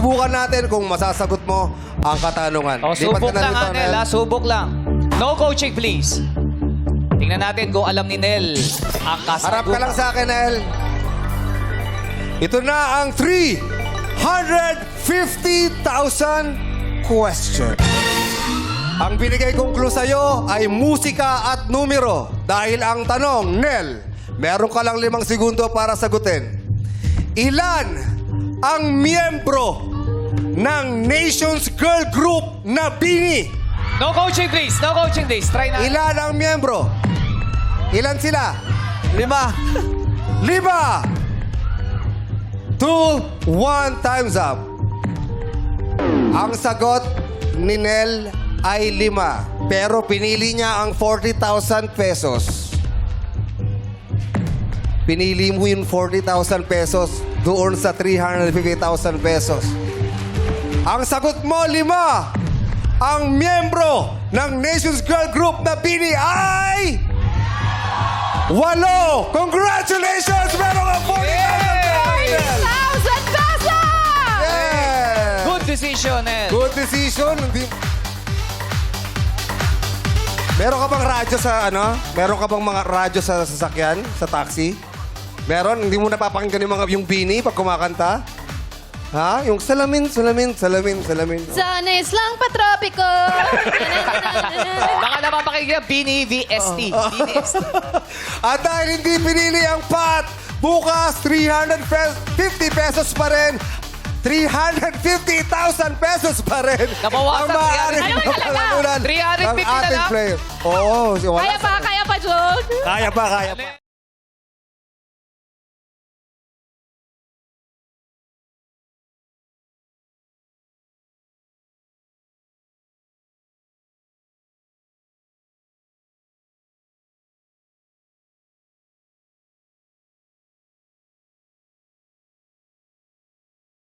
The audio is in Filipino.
susubukan natin kung masasagot mo ang katanungan. O, Lipat subok ka na lang, rito, Nel. Nel. Subok lang. No coaching, please. Tingnan natin kung alam ni Nel ang kasagutan. Harap ka lang sa akin, Nel. Ito na ang 350,000 question. Ang binigay kong clue sa'yo ay musika at numero. Dahil ang tanong, Nel, meron ka lang 5 segundo para sagutin. Ilan ang miyembro ng Nations Girl Group na BINI? No coaching, please. No coaching, please. Try na. Ilan ang miyembro? Ilan sila? 5. 5! 2, 1, time's up. Ang sagot ni Nel ay 5. Pero pinili niya ang 40,000 pesos. Pinili mo yung 40,000 pesos doon sa 350,000 pesos. Ang sagot mo, 5. Ang miyembro ng Nations Girl Group na BINI ay 8! Congratulations! Meron ka 40,000 pesos! 1,000 pesos! Yeah! Good decision, Nel. Good decision. Meron ka bang radyo sa ano? Meron ka bang mga radyo sa sasakyan? Sa taxi? Meron? Hindi mo napapakinggan yung BINI pag kumakanta? Ha? Yung salamin. Sanis lang patropiko. Baka napapakinggan BINI VST. BINI ST. At dahil hindi pinili ang pot, bukas 350 pesos pa rin. 350,000 pesos pa rin. Nabawasan, ang maaaring 350. Ano ba talaga? mapalalunan 350 ng na ating lang? player. Oo. Kaya pa, Jod? Kaya pa.